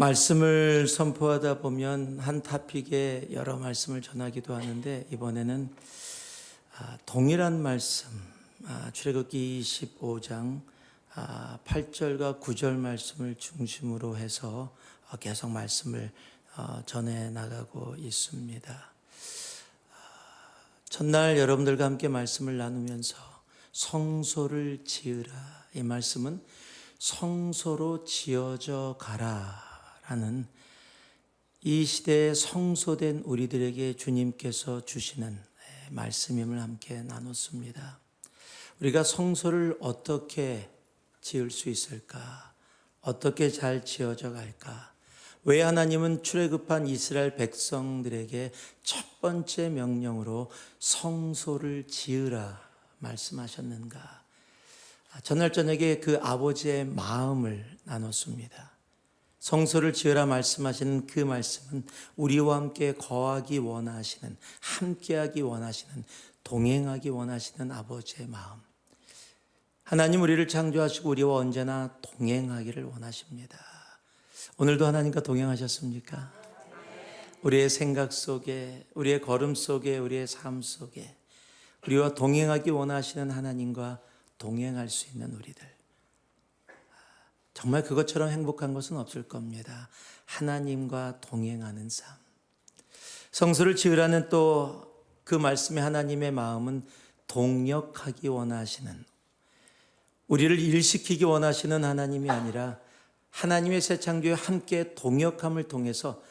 말씀을 선포하다 보면 한 타픽에 여러 말씀을 전하기도 하는데 이번에는 동일한 말씀, 출애굽기 25장 8절과 9절 말씀을 중심으로 해서 계속 말씀을 전해 나가고 있습니다. 첫날 여러분들과 함께 말씀을 나누면서 성소를 지으라, 이 말씀은 성소로 지어져 가라 라는 이 시대에 성소된 우리들에게 주님께서 주시는 말씀임을 함께 나눴습니다. 우리가 성소를 어떻게 지을 수 있을까? 어떻게 잘 지어져 갈까? 왜 하나님은 출애굽한 이스라엘 백성들에게 첫 번째 명령으로 성소를 지으라 말씀하셨는가? 전날 저녁에 그 아버지의 마음을 나눴습니다. 성소를 지으라 말씀하시는 그 말씀은 우리와 함께 거하기 원하시는, 함께하기 원하시는, 동행하기 원하시는 아버지의 마음. 하나님 우리를 창조하시고 우리와 언제나 동행하기를 원하십니다. 오늘도 하나님과 동행하셨습니까? 우리의 생각 속에, 우리의 걸음 속에, 우리의 삶 속에 우리와 동행하기 원하시는 하나님과 동행할 수 있는 우리들. 정말 그것처럼 행복한 것은 없을 겁니다. 하나님과 동행하는 삶. 성소를 지으라는 또 그 말씀의 하나님의 마음은 동역하기 원하시는, 우리를 일시키기 원하시는 하나님이 아니라 하나님의 새 창조에 함께 동역함을 통해서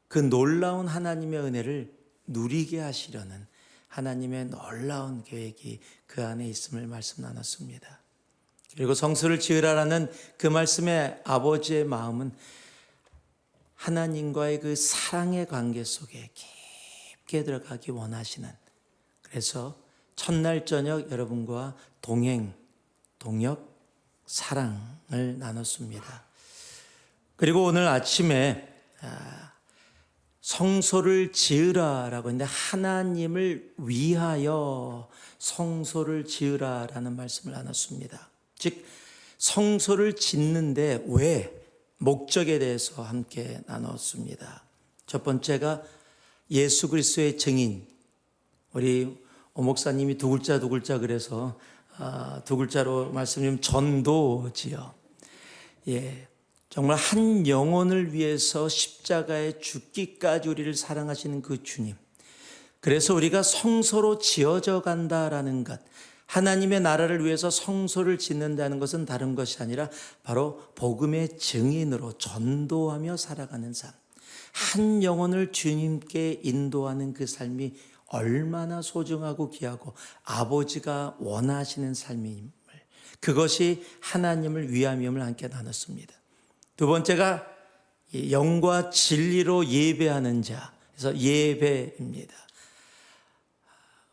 그 놀라운 하나님의 은혜를 누리게 하시려는 하나님의 놀라운 계획이 그 안에 있음을 말씀 나눴습니다. 그리고 성소를 지으라라는 그 말씀의 아버지의 마음은 하나님과의 그 사랑의 관계 속에 깊게 들어가기 원하시는, 그래서 첫날 저녁 여러분과 동행, 동역, 사랑을 나눴습니다. 그리고 오늘 아침에 성소를 지으라라고 했는데 하나님을 위하여 성소를 지으라라는 말씀을 나눴습니다. 즉 성소를 짓는데 왜, 목적에 대해서 함께 나눴습니다. 첫 번째가 예수 그리스도의 증인, 우리 오 목사님이 두 글자 그래서 두 글자로 말씀드리면 전도지요. 정말 한 영혼을 위해서 십자가에 죽기까지 우리를 사랑하시는 그 주님. 그래서 우리가 성소로 지어져 간다라는 것, 하나님의 나라를 위해서 성소를 짓는다는 것은 다른 것이 아니라 바로 복음의 증인으로 전도하며 살아가는 삶. 한 영혼을 주님께 인도하는 그 삶이 얼마나 소중하고 귀하고 아버지가 원하시는 삶임을, 그것이 하나님을 위함임을 함께 나눴습니다. 두 번째가 영과 진리로 예배하는 자, 그래서 예배입니다.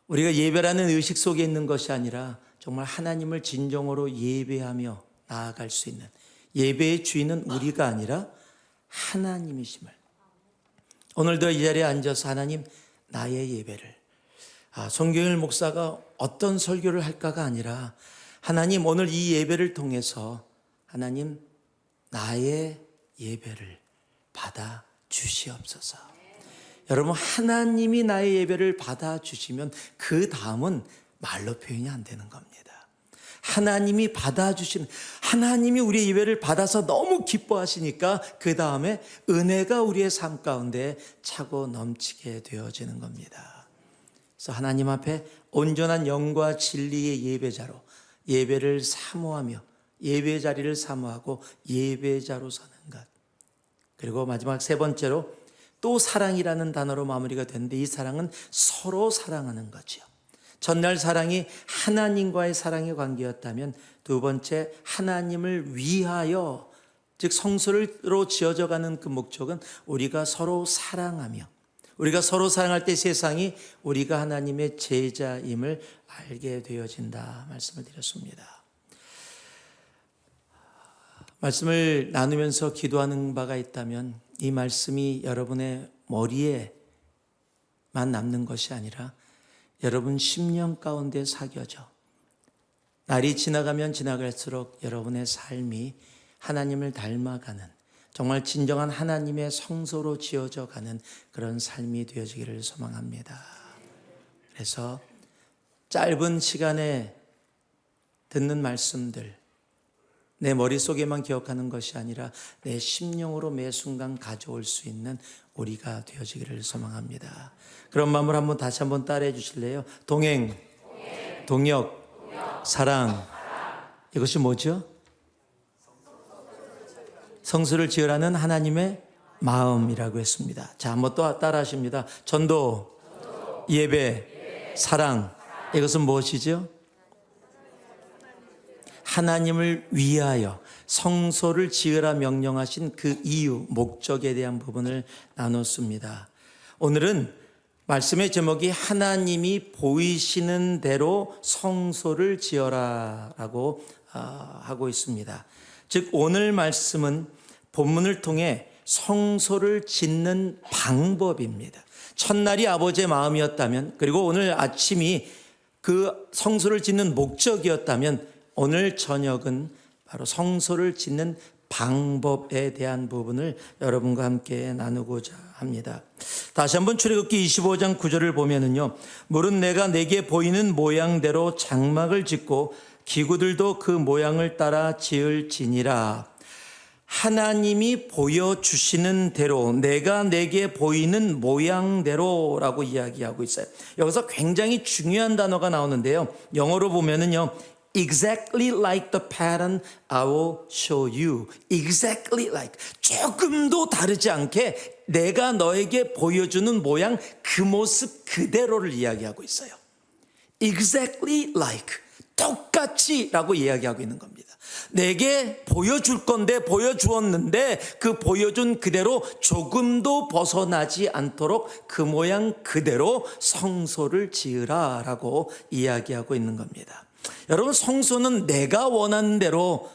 우리가 예배라는 의식 속에 있는 것이 아니라 정말 하나님을 진정으로 예배하며 나아갈 수 있는, 예배의 주인은 우리가 아니라 하나님이심을, 오늘도 이 자리에 앉아서 하나님 나의 예배를, 송경일 목사가 어떤 설교를 할까가 아니라 하나님 오늘 이 예배를 통해서 하나님 나의 예배를 받아 주시옵소서. 여러분, 하나님이 나의 예배를 받아 주시면 그 다음은 말로 표현이 안 되는 겁니다. 하나님이 받아 주시는, 하나님이 우리의 예배를 받아서 너무 기뻐하시니까 그 다음에 은혜가 우리의 삶 가운데 차고 넘치게 되어지는 겁니다. 그래서 하나님 앞에 온전한 영과 진리의 예배자로 예배를 사모하며 예배 자리를 사모하고 예배자로 사는 것. 그리고 마지막 세 번째로 또 사랑이라는 단어로 마무리가 되는데, 이 사랑은 서로 사랑하는 거죠. 첫날 사랑이 하나님과의 사랑의 관계였다면 두 번째 하나님을 위하여, 즉 성소로 지어져 가는 그 목적은 우리가 서로 사랑하며, 우리가 서로 사랑할 때 세상이 우리가 하나님의 제자임을 알게 되어진다 말씀을 드렸습니다. 말씀을 나누면서 기도하는 바가 있다면 이 말씀이 여러분의 머리에만 남는 것이 아니라 여러분 심령 가운데 사겨져 날이 지나가면 지나갈수록 여러분의 삶이 하나님을 닮아가는, 정말 진정한 하나님의 성소로 지어져 가는 그런 삶이 되어지기를 소망합니다. 그래서 짧은 시간에 듣는 말씀들, 내 머릿속에만 기억하는 것이 아니라 내 심령으로 매 순간 가져올 수 있는 우리가 되어지기를 소망합니다. 그런 마음을 한번 다시 한번 따라해 주실래요? 동행, 동역, 사랑. 이것이 뭐죠? 성소를 지으라는 하나님의 마음이라고 했습니다. 자, 한번 또 따라 하십니다. 전도, 예배, 사랑. 이것은 무엇이죠? 하나님을 위하여 성소를 지으라 명령하신 그 이유, 목적에 대한 부분을 나눴습니다. 오늘은 말씀의 제목이 하나님이 보이시는 대로 성소를 지어라 라고 하고 있습니다. 즉 오늘 말씀은 본문을 통해 성소를 짓는 방법입니다. 첫날이 아버지의 마음이었다면, 그리고 오늘 아침이 그 성소를 짓는 목적이었다면, 오늘 저녁은 바로 성소를 짓는 방법에 대한 부분을 여러분과 함께 나누고자 합니다. 다시 한번 출애굽기 25장 9절을 보면은요, 물은 내가 내게 보이는 모양대로 장막을 짓고 기구들도 그 모양을 따라 지을지니라. 하나님이 보여주시는 대로, 내가 내게 보이는 모양대로라고 이야기하고 있어요. 여기서 굉장히 중요한 단어가 나오는데요, 영어로 보면은요, exactly like the pattern I will show you. exactly like, 조금도 다르지 않게 내가 너에게 보여주는 모양, 그 모습 그대로를 이야기하고 있어요. exactly like, 똑같이 라고 이야기하고 있는 겁니다. 내게 보여줄 건데, 보여주었는데 그 보여준 그대로 조금도 벗어나지 않도록 그 모양 그대로 성소를 지으라 라고 이야기하고 있는 겁니다. 여러분, 성소는 내가 원하는 대로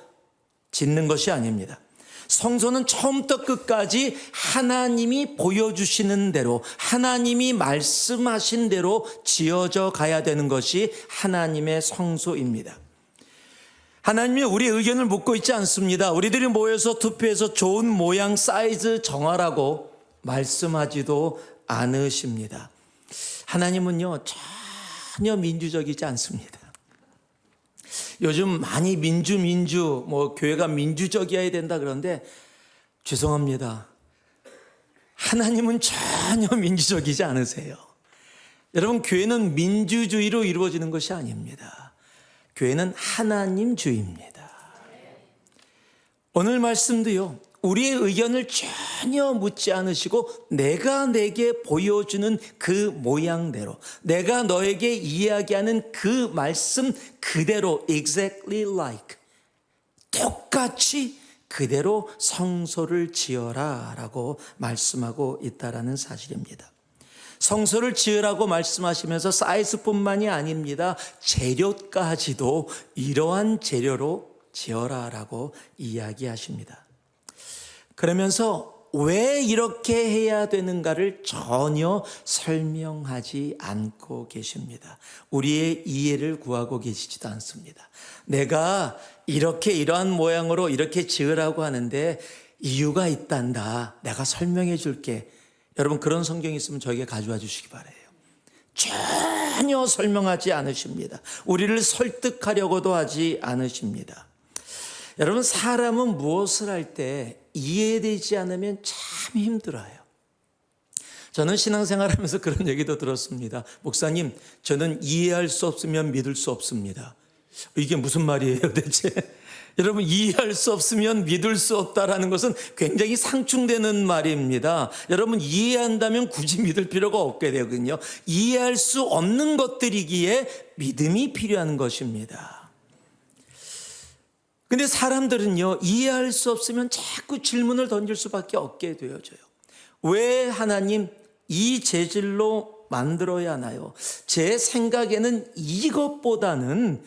짓는 것이 아닙니다. 성소는 처음부터 끝까지 하나님이 보여주시는 대로, 하나님이 말씀하신 대로 지어져 가야 되는 것이 하나님의 성소입니다. 하나님이 우리의 의견을 묻고 있지 않습니다. 우리들이 모여서 투표해서 좋은 모양, 사이즈 정하라고 말씀하지도 않으십니다. 하나님은요, 전혀 민주적이지 않습니다. 요즘 많이 민주, 교회가 민주적이어야 된다 그러는데, 죄송합니다. 하나님은 전혀 민주적이지 않으세요. 여러분, 교회는 민주주의로 이루어지는 것이 아닙니다. 교회는 하나님주의입니다. 오늘 말씀도요, 우리의 의견을 전혀 묻지 않으시고 내가 내게 보여주는 그 모양대로, 내가 너에게 이야기하는 그 말씀 그대로, exactly like, 똑같이 그대로 성소를 지어라 라고 말씀하고 있다라는 사실입니다. 성소를 지으라고 말씀하시면서 사이즈뿐만이 아닙니다. 재료까지도 이러한 재료로 지어라 라고 이야기하십니다. 그러면서 왜 이렇게 해야 되는가를 전혀 설명하지 않고 계십니다. 우리의 이해를 구하고 계시지도 않습니다. 내가 이렇게 이러한 모양으로 이렇게 지으라고 하는데 이유가 있단다. 내가 설명해 줄게. 여러분, 그런 성경이 있으면 저에게 가져와 주시기 바라요. 전혀 설명하지 않으십니다. 우리를 설득하려고도 하지 않으십니다. 여러분, 사람은 무엇을 할 때 이해되지 않으면 참 힘들어요. 저는 신앙생활하면서 그런 얘기도 들었습니다. 목사님, 저는 이해할 수 없으면 믿을 수 없습니다. 이게 무슨 말이에요 대체? 여러분, 이해할 수 없으면 믿을 수 없다라는 것은 굉장히 상충되는 말입니다. 여러분, 이해한다면 굳이 믿을 필요가 없게 되거든요. 이해할 수 없는 것들이기에 믿음이 필요한 것입니다. 근데 사람들은요, 이해할 수 없으면 자꾸 질문을 던질 수밖에 없게 되어져요. 왜 하나님 이 재질로 만들어야 하나요? 제 생각에는 이것보다는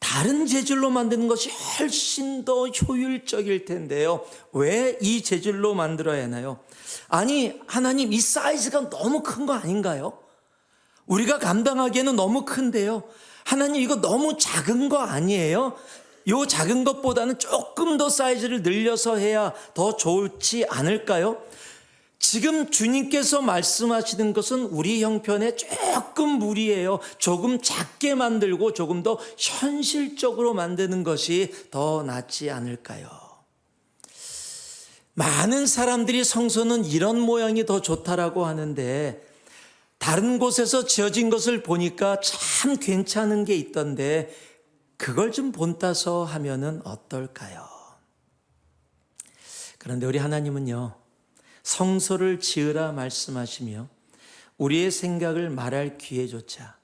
다른 재질로 만드는 것이 훨씬 더 효율적일 텐데요. 왜 이 재질로 만들어야 하나요? 아니, 하나님 이 사이즈가 너무 큰 거 아닌가요? 우리가 감당하기에는 너무 큰데요. 하나님 이거 너무 작은 거 아니에요? 요 작은 것보다는 조금 더 사이즈를 늘려서 해야 더 좋지 않을까요? 지금 주님께서 말씀하시는 것은 우리 형편에 조금 무리해요. 조금 작게 만들고 조금 더 현실적으로 만드는 것이 더 낫지 않을까요? 많은 사람들이 성소는 이런 모양이 더 좋다라고 하는데 다른 곳에서 지어진 것을 보니까 참 괜찮은 게 있던데 그걸 좀 본따서 하면은 어떨까요? 그런데 우리 하나님은요, 성소를 지으라 말씀하시며 우리의 생각을 말할 기회조차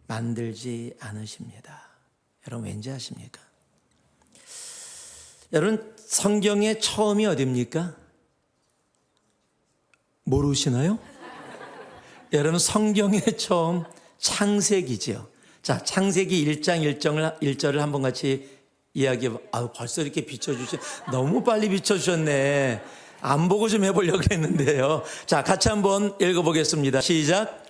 만들지 않으십니다. 여러분 왠지 아십니까? 여러분 성경의 처음이 어디입니까? 모르시나요? 여러분 성경의 처음 창세기죠. 자, 창세기 1장 1절을 한번 같이 벌써 이렇게 비춰주시 너무 빨리 비춰주셨네. 안 보고 좀 해보려고 했는데요. 자, 같이 한번 읽어보겠습니다. 시작.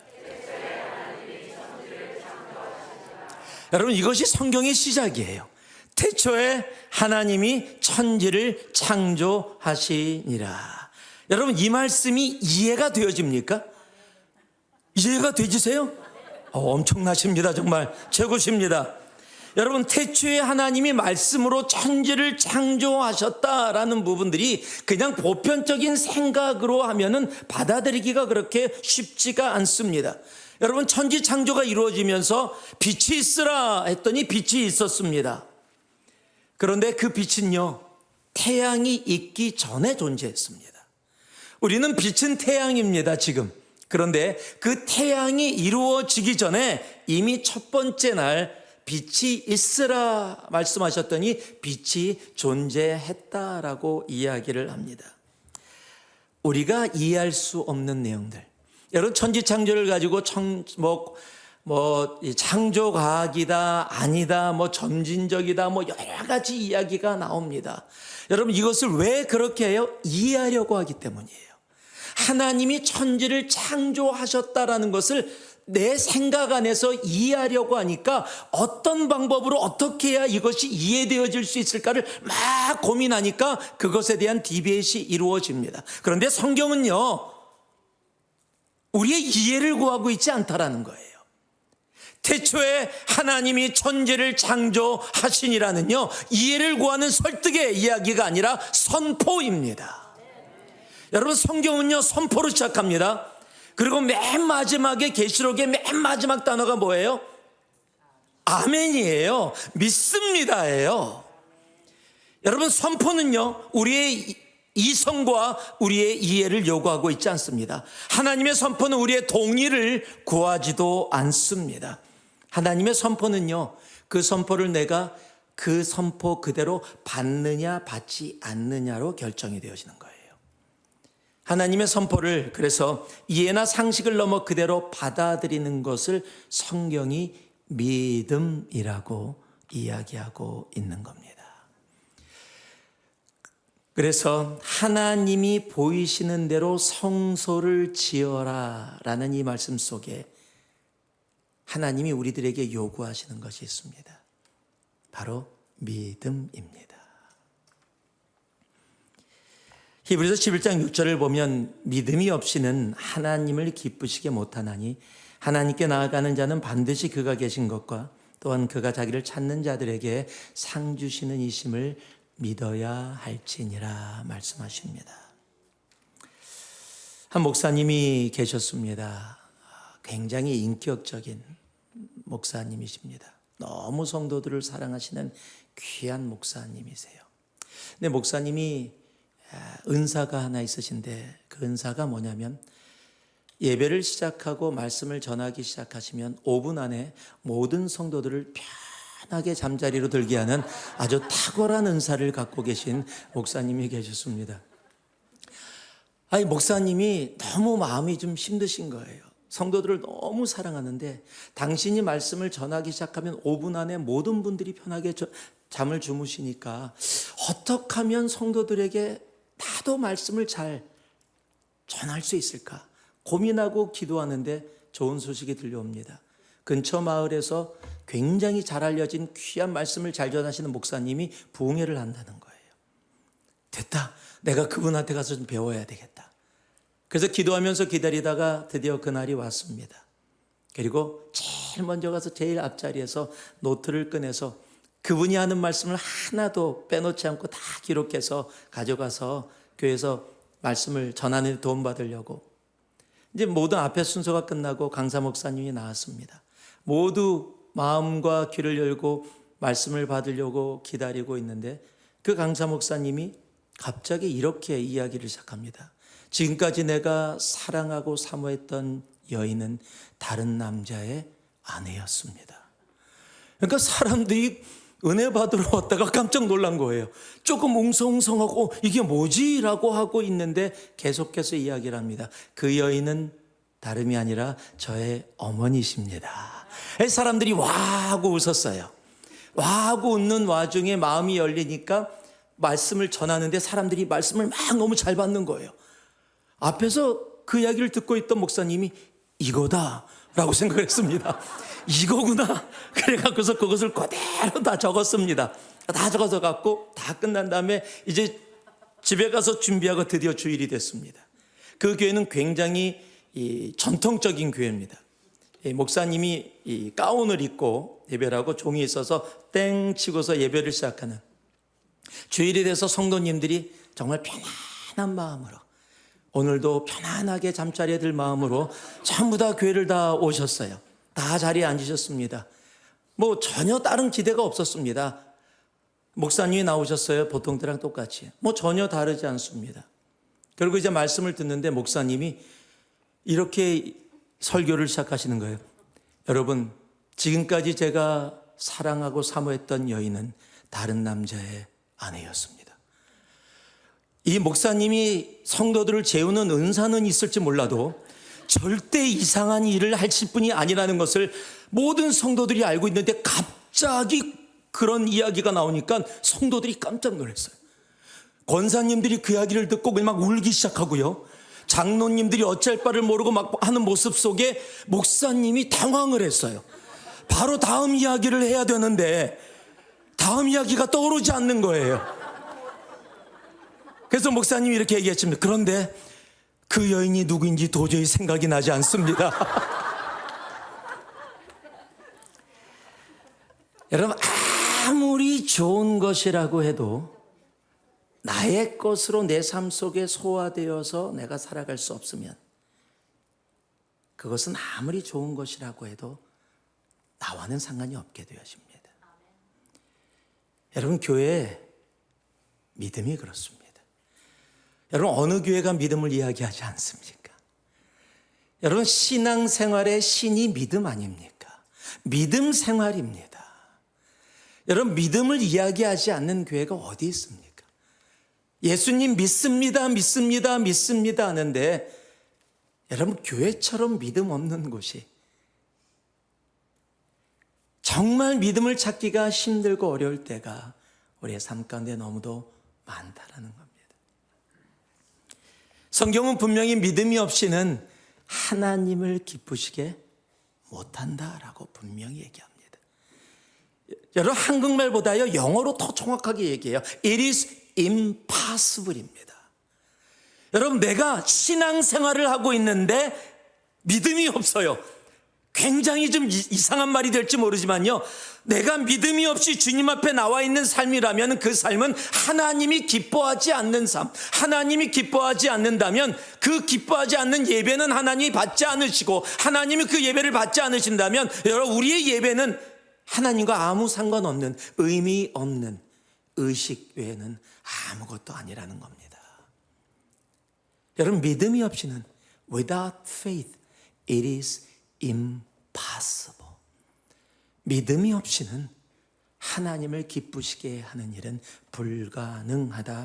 여러분 이것이 성경의 시작이에요. 태초에 하나님이 천지를 창조하시니라. 여러분 이 말씀이 이해가 되어집니까? 이해가 되지세요? 엄청나십니다. 정말 최고십니다. 여러분 태초에 하나님이 말씀으로 천지를 창조하셨다라는 부분들이 그냥 보편적인 생각으로 하면은 받아들이기가 그렇게 쉽지가 않습니다. 여러분 천지 창조가 이루어지면서 빛이 있으라 했더니 빛이 있었습니다. 그런데 그 빛은요 태양이 있기 전에 존재했습니다. 우리는 빛은 태양입니다 지금. 그런데 그 태양이 이루어지기 전에 이미 첫 번째 날 빛이 있으라 말씀하셨더니 빛이 존재했다라고 이야기를 합니다. 우리가 이해할 수 없는 내용들, 여러분 천지창조를 가지고 창조과학이다 아니다 점진적이다 여러 가지 이야기가 나옵니다. 여러분 이것을 왜 그렇게 해요? 이해하려고 하기 때문이에요. 하나님이 천지를 창조하셨다라는 것을 내 생각 안에서 이해하려고 하니까 어떤 방법으로 어떻게 해야 이것이 이해되어질 수 있을까를 막 고민하니까 그것에 대한 디베이트가 이루어집니다. 그런데 성경은요 우리의 이해를 구하고 있지 않다라는 거예요. 태초에 하나님이 천지를 창조하시니라는요 이해를 구하는 설득의 이야기가 아니라 선포입니다. 여러분 성경은요 선포로 시작합니다. 그리고 맨 마지막에 계시록의 맨 마지막 단어가 뭐예요? 아멘이에요. 믿습니다예요. 여러분 선포는요 우리의 이성과 우리의 이해를 요구하고 있지 않습니다. 하나님의 선포는 우리의 동의를 구하지도 않습니다. 하나님의 선포는요 그 선포를 내가 그 선포 그대로 받느냐 받지 않느냐로 결정이 되어지는 거예요. 하나님의 선포를 그래서 이해나 상식을 넘어 그대로 받아들이는 것을 성경이 믿음이라고 이야기하고 있는 겁니다. 그래서 하나님이 보이시는 대로 성소를 지어라 라는 이 말씀 속에 하나님이 우리들에게 요구하시는 것이 있습니다. 바로 믿음입니다. 히브리서 11장 6절을 보면 믿음이 없이는 하나님을 기쁘시게 못하나니 하나님께 나아가는 자는 반드시 그가 계신 것과 또한 그가 자기를 찾는 자들에게 상 주시는 이심을 믿어야 할지니라 말씀하십니다. 한 목사님이 계셨습니다. 굉장히 인격적인 목사님이십니다. 너무 성도들을 사랑하시는 귀한 목사님이세요. 근데 목사님이 은사가 하나 있으신데 그 은사가 뭐냐면 예배를 시작하고 말씀을 전하기 시작하시면 5분 안에 모든 성도들을 편하게 잠자리로 들게 하는 아주 탁월한 은사를 갖고 계신 목사님이 계셨습니다. 목사님이 너무 마음이 좀 힘드신 거예요. 성도들을 너무 사랑하는데 당신이 말씀을 전하기 시작하면 5분 안에 모든 분들이 편하게 잠을 주무시니까 어떻게 하면 성도들에게 나도 말씀을 잘 전할 수 있을까 고민하고 기도하는데 좋은 소식이 들려옵니다. 근처 마을에서 굉장히 잘 알려진 귀한 말씀을 잘 전하시는 목사님이 부흥회를 한다는 거예요. 됐다. 내가 그분한테 가서 좀 배워야 되겠다. 그래서 기도하면서 기다리다가 드디어 그날이 왔습니다. 그리고 제일 먼저 가서 제일 앞자리에서 노트를 꺼내서 그분이 하는 말씀을 하나도 빼놓지 않고 다 기록해서 가져가서 교회에서 말씀을 전하는 데 도움받으려고 이제 모든 앞에 순서가 끝나고 강사 목사님이 나왔습니다. 모두 마음과 귀를 열고 말씀을 받으려고 기다리고 있는데 그 강사 목사님이 갑자기 이렇게 이야기를 시작합니다. 지금까지 내가 사랑하고 사모했던 여인은 다른 남자의 아내였습니다. 그러니까 사람들이 은혜 받으러 왔다가 깜짝 놀란 거예요. 조금 웅성웅성하고 이게 뭐지? 라고 하고 있는데 계속해서 이야기를 합니다. 그 여인은 다름이 아니라 저의 어머니십니다. 사람들이 와 하고 웃었어요. 와 하고 웃는 와중에 마음이 열리니까 말씀을 전하는데 사람들이 말씀을 막 너무 잘 받는 거예요. 앞에서 그 이야기를 듣고 있던 목사님이 이거다 라고 생각을 했습니다. 이거구나. 그래갖고서 그것을 그대로 다 적었습니다. 다 적어서 갖고 다 끝난 다음에 이제 집에 가서 준비하고 드디어 주일이 됐습니다. 그 교회는 굉장히 전통적인 교회입니다. 목사님이 이 가운을 입고 예배를 하고 종이 있어서 땡 치고서 예배를 시작하는, 주일이 돼서 성도님들이 정말 편안한 마음으로 오늘도 편안하게 잠자리에 들 마음으로 전부 다 교회를 다 오셨어요. 다 자리에 앉으셨습니다. 뭐 전혀 다른 기대가 없었습니다. 목사님이 나오셨어요. 보통 때랑 똑같이. 뭐 전혀 다르지 않습니다. 그리고 이제 말씀을 듣는데 목사님이 이렇게 설교를 시작하시는 거예요. 여러분, 지금까지 제가 사랑하고 사모했던 여인은 다른 남자의 아내였습니다. 이 목사님이 성도들을 재우는 은사는 있을지 몰라도 절대 이상한 일을 하실 분이 아니라는 것을 모든 성도들이 알고 있는데 갑자기 그런 이야기가 나오니까 성도들이 깜짝 놀랐어요. 권사님들이 그 이야기를 듣고 막 울기 시작하고요. 장로님들이 어쩔 바를 모르고 막 하는 모습 속에 목사님이 당황을 했어요. 바로 다음 이야기를 해야 되는데 다음 이야기가 떠오르지 않는 거예요. 그래서 목사님이 이렇게 얘기했습니다. 그런데 그 여인이 누구인지 도저히 생각이 나지 않습니다. 여러분, 아무리 좋은 것이라고 해도 나의 것으로 내 삶 속에 소화되어서 내가 살아갈 수 없으면 그것은 아무리 좋은 것이라고 해도 나와는 상관이 없게 되어집니다. 여러분, 교회의 믿음이 그렇습니다. 여러분, 어느 교회가 믿음을 이야기하지 않습니까? 여러분, 신앙생활의 신이 믿음 아닙니까? 믿음 생활입니다. 여러분, 믿음을 이야기하지 않는 교회가 어디 있습니까? 예수님 믿습니다, 믿습니다, 믿습니다 하는데 여러분, 교회처럼 믿음 없는 곳이 정말 믿음을 찾기가 힘들고 어려울 때가 우리의 삶 가운데 너무도 많다라는 겁니다. 성경은 분명히 믿음이 없이는 하나님을 기쁘시게 못한다라고 분명히 얘기합니다. 여러분, 한국말보다요 영어로 더 정확하게 얘기해요. It is impossible입니다. 여러분, 내가 신앙생활을 하고 있는데 믿음이 없어요. 굉장히 좀 이상한 말이 될지 모르지만요, 내가 믿음이 없이 주님 앞에 나와 있는 삶이라면 그 삶은 하나님이 기뻐하지 않는 삶, 하나님이 기뻐하지 않는다면 그 기뻐하지 않는 예배는 하나님이 받지 않으시고 하나님이 그 예배를 받지 않으신다면 여러분, 우리의 예배는 하나님과 아무 상관없는 의미 없는 의식 외에는 아무것도 아니라는 겁니다. 여러분, 믿음이 없이는 without faith it is impossible. 믿음이 없이는 하나님을 기쁘시게 하는 일은 불가능하다라고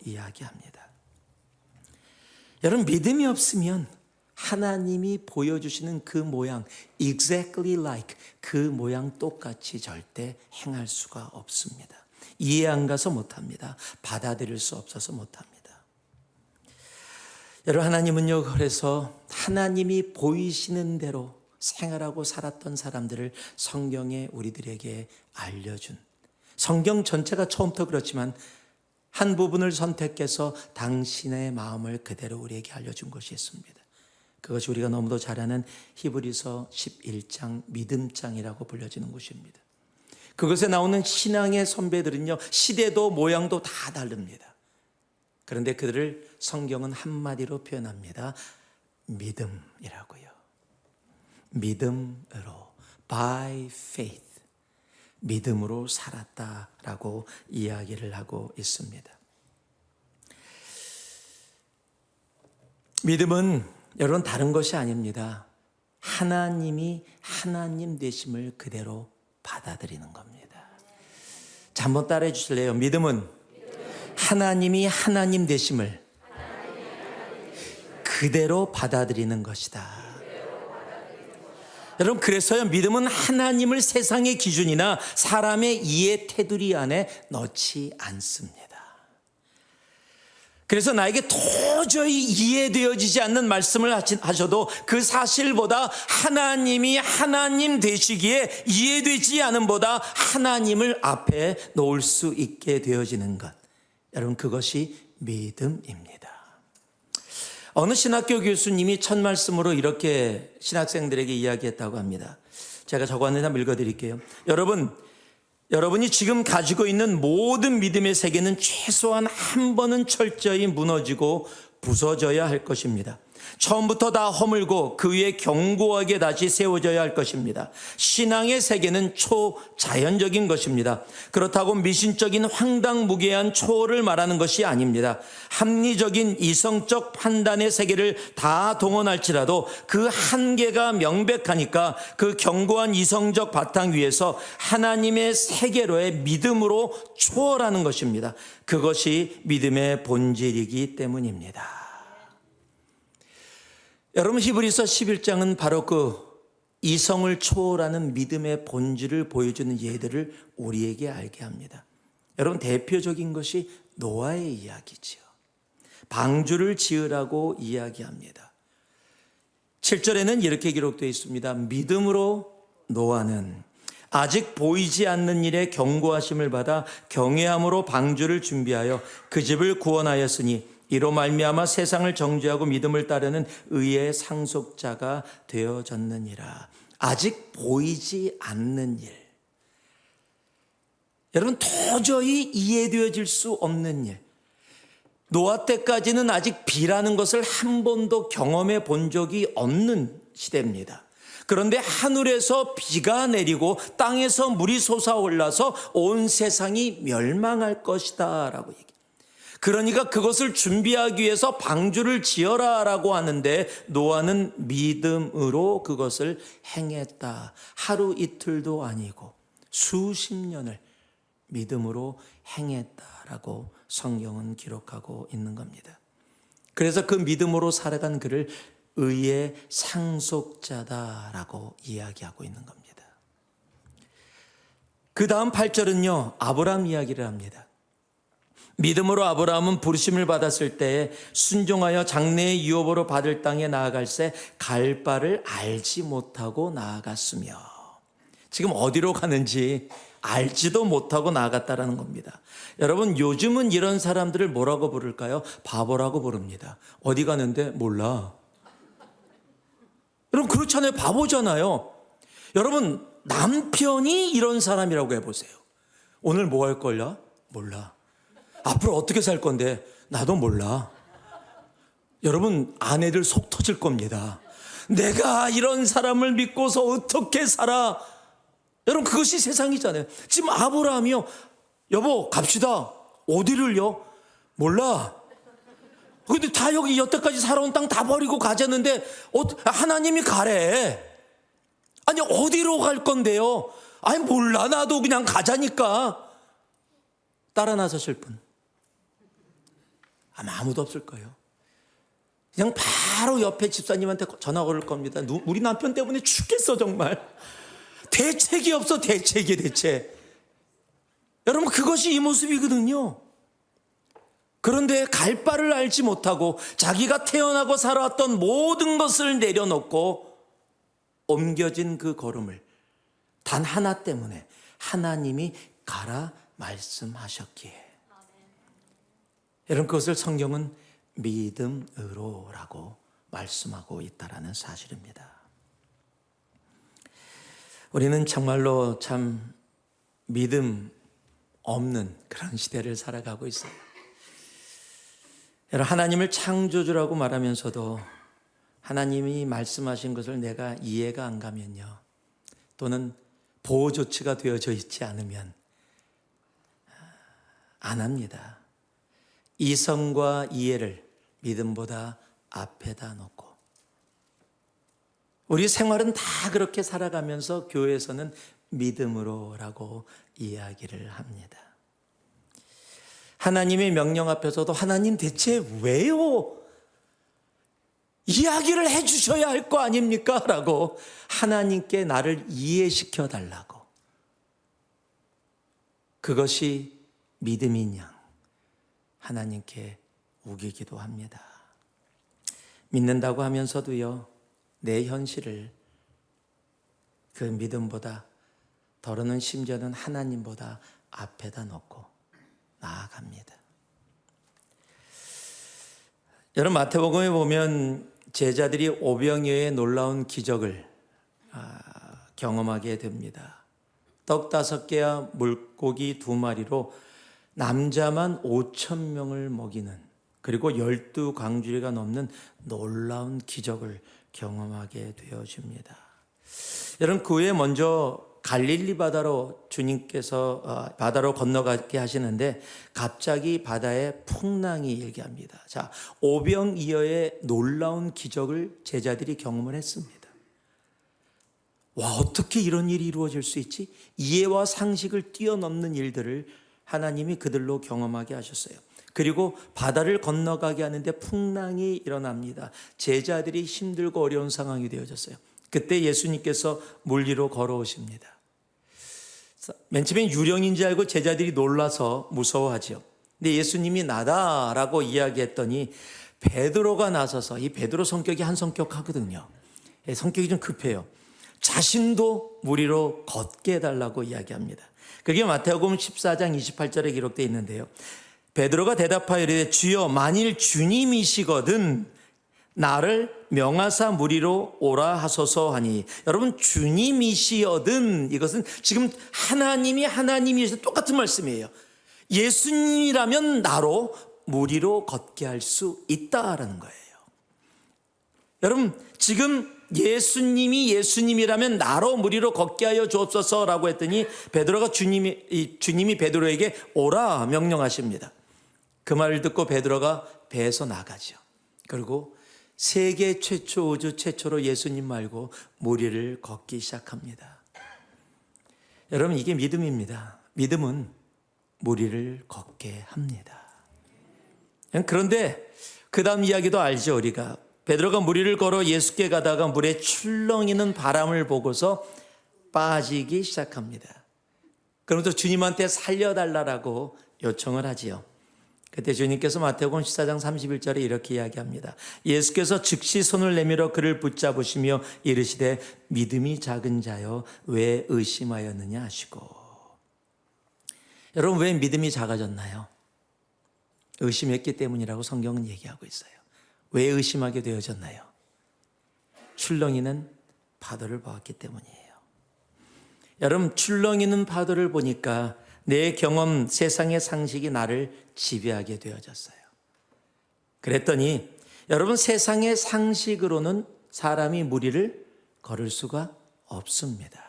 이야기합니다. 여러분, 믿음이 없으면 하나님이 보여주시는 그 모양, exactly like 그 모양 똑같이 절대 행할 수가 없습니다. 이해 안 가서 못합니다. 받아들일 수 없어서 못합니다. 여러분, 하나님은요, 그래서 하나님이 보이시는 대로 생활하고 살았던 사람들을 성경에 우리들에게 알려준, 성경 전체가 처음부터 그렇지만 한 부분을 선택해서 당신의 마음을 그대로 우리에게 알려준 것이 있습니다. 그것이 우리가 너무도 잘 아는 히브리서 11장 믿음장이라고 불려지는 곳입니다. 그것에 나오는 신앙의 선배들은요, 시대도 모양도 다 다릅니다. 그런데 그들을 성경은 한마디로 표현합니다. 믿음이라고요. 믿음으로, by faith, 믿음으로 살았다라고 이야기를 하고 있습니다. 믿음은 여러분 다른 것이 아닙니다. 하나님이 하나님 되심을 그대로 받아들이는 겁니다. 자, 한번 따라해 주실래요? 믿음은 하나님이 하나님 되심을 그대로 받아들이는 것이다. 여러분, 그래서요, 믿음은 하나님을 세상의 기준이나 사람의 이해 테두리 안에 넣지 않습니다. 그래서 나에게 도저히 이해되어지지 않는 말씀을 하셔도 그 사실보다 하나님이 하나님 되시기에 이해되지 않음보다 하나님을 앞에 놓을 수 있게 되어지는 것, 여러분, 그것이 믿음입니다. 어느 신학교 교수님이 첫 말씀으로 이렇게 신학생들에게 이야기했다고 합니다. 제가 적었는데 한번 읽어드릴게요. 여러분이 지금 가지고 있는 모든 믿음의 세계는 최소한 한 번은 철저히 무너지고 부서져야 할 것입니다. 처음부터 다 허물고 그 위에 견고하게 다시 세워져야 할 것입니다. 신앙의 세계는 초자연적인 것입니다. 그렇다고 미신적인 황당무계한 초를 말하는 것이 아닙니다. 합리적인 이성적 판단의 세계를 다 동원할지라도 그 한계가 명백하니까 그 견고한 이성적 바탕 위에서 하나님의 세계로의 믿음으로 초월하는 것입니다. 그것이 믿음의 본질이기 때문입니다. 여러분, 히브리서 11장은 바로 그 이성을 초월하는 믿음의 본질을 보여주는 예들을 우리에게 알게 합니다. 여러분, 대표적인 것이 노아의 이야기지요. 방주를 지으라고 이야기합니다. 7절에는 이렇게 기록되어 있습니다. 믿음으로 노아는 아직 보이지 않는 일에 견고하심을 받아 경외함으로 방주를 준비하여 그 집을 구원하였으니 이로 말미암아 세상을 정죄하고 믿음을 따르는 의의 상속자가 되어졌느니라. 아직 보이지 않는 일, 여러분, 도저히 이해되어질 수 없는 일. 노아 때까지는 아직 비라는 것을 한 번도 경험해 본 적이 없는 시대입니다. 그런데 하늘에서 비가 내리고 땅에서 물이 솟아올라서 온 세상이 멸망할 것이다 라고 얘기합니다. 그러니까 그것을 준비하기 위해서 방주를 지어라라고 하는데 노아는 믿음으로 그것을 행했다. 하루 이틀도 아니고 수십 년을 믿음으로 행했다라고 성경은 기록하고 있는 겁니다. 그래서 그 믿음으로 살아간 그를 의의 상속자다라고 이야기하고 있는 겁니다. 그 다음 8절은요, 아브라함 이야기를 합니다. 믿음으로 아브라함은 부르심을 받았을 때에 순종하여 장래의 유업으로 받을 땅에 나아갈새 갈 바를 알지 못하고 나아갔으며, 지금 어디로 가는지 알지도 못하고 나아갔다라는 겁니다. 여러분, 요즘은 이런 사람들을 뭐라고 부를까요? 바보라고 부릅니다. 어디 가는데 몰라. 여러분, 그렇잖아요. 바보잖아요. 여러분, 남편이 이런 사람이라고 해보세요. 오늘 뭐 할 거야? 몰라. 앞으로 어떻게 살 건데? 나도 몰라. 여러분, 아내들 속 터질 겁니다. 내가 이런 사람을 믿고서 어떻게 살아? 여러분, 그것이 세상이잖아요. 지금 아브라함이요, 여보 갑시다. 어디를요? 몰라. 근데 다 여기 여태까지 살아온 땅 다 버리고 가자는데 하나님이 가래. 아니, 어디로 갈 건데요? 아니, 몰라. 나도 그냥 가자니까. 따라 나서실 분 아마 아무도 없을 거예요. 그냥 바로 옆에 집사님한테 전화 걸 겁니다. 우리 남편 때문에 죽겠어 정말. 대책이 없어. 대책. 여러분, 그것이 이 모습이거든요. 그런데 갈 바를 알지 못하고 자기가 태어나고 살아왔던 모든 것을 내려놓고 옮겨진 그 걸음을 단 하나 때문에 하나님이 가라 말씀하셨기에. 여러분, 그것을 성경은 믿음으로라고 말씀하고 있다라는 사실입니다. 우리는 정말로 참 믿음 없는 그런 시대를 살아가고 있어요. 여러분, 하나님을 창조주라고 말하면서도 하나님이 말씀하신 것을 내가 이해가 안 가면요, 또는 보호 조치가 되어져 있지 않으면 안 합니다. 이성과 이해를 믿음보다 앞에다 놓고 우리 생활은 다 그렇게 살아가면서 교회에서는 믿음으로라고 이야기를 합니다. 하나님의 명령 앞에서도 하나님 대체 왜요? 이야기를 해주셔야 할 거 아닙니까? 라고 하나님께 나를 이해시켜 달라고. 그것이 믿음인 양 하나님께 우기기도 합니다. 믿는다고 하면서도요, 내 현실을 그 믿음보다, 더러는 심지어는 하나님보다 앞에다 놓고 나아갑니다. 여러분, 마태복음에 보면 제자들이 오병이어의 놀라운 기적을 경험하게 됩니다. 떡 5개와 물고기 2마리로 남자만 5,000명을 먹이는, 그리고 12광주리가 넘는 놀라운 기적을 경험하게 되어집니다. 여러분, 그 후에 먼저 갈릴리 바다로 주님께서 바다로 건너가게 하시는데 갑자기 바다에 풍랑이 일게합니다. 자, 오병이어의 놀라운 기적을 제자들이 경험을 했습니다. 와, 어떻게 이런 일이 이루어질 수 있지? 이해와 상식을 뛰어넘는 일들을 하나님이 그들로 경험하게 하셨어요. 그리고 바다를 건너가게 하는데 풍랑이 일어납니다. 제자들이 힘들고 어려운 상황이 되어졌어요. 그때 예수님께서 물 위로 걸어오십니다. 맨 처음엔 유령인 줄 알고 제자들이 놀라서 무서워하죠. 근데 예수님이 나다라고 이야기했더니 베드로가 나서서, 이 베드로 성격이 한 성격하거든요. 성격이 좀 급해요. 자신도 물 위로 걷게 해달라고 이야기합니다. 그게 마태복음 14장 28절에 기록되어 있는데요. 베드로가 대답하여 이르되 주여, 만일 주님이시거든 나를 명하사 물 위로 오라 하소서 하니. 여러분, 주님이시거든, 이것은 지금 하나님이셔서 똑같은 말씀이에요. 예수님이라면 나로 물 위로 걷게 할 수 있다라는 거예요. 여러분, 지금 예수님이라면 나로 물 위로 걷게 하여 주옵소서라고 했더니 베드로가 주님이 베드로에게 오라 명령하십니다. 그 말을 듣고 베드로가 배에서 나가죠. 그리고 세계 최초, 우주 최초로 예수님 말고 물 위를 걷기 시작합니다. 여러분, 이게 믿음입니다. 믿음은 물 위를 걷게 합니다. 그런데 그 다음 이야기도 알죠. 우리가 베드로가 물 위를 걸어 예수께 가다가 물에 출렁이는 바람을 보고서 빠지기 시작합니다. 그러면서 주님한테 살려달라고 요청을 하지요. 그때 주님께서 마태복음 14장 31절에 이렇게 이야기합니다. 예수께서 즉시 손을 내밀어 그를 붙잡으시며 이르시되 믿음이 작은 자여 왜 의심하였느냐 하시고. 여러분, 왜 믿음이 작아졌나요? 의심했기 때문이라고 성경은 얘기하고 있어요. 왜 의심하게 되어졌나요? 출렁이는 파도를 보았기 때문이에요. 여러분, 출렁이는 파도를 보니까 내 경험, 세상의 상식이 나를 지배하게 되어졌어요. 그랬더니 여러분, 세상의 상식으로는 사람이 물 위를 걸을 수가 없습니다.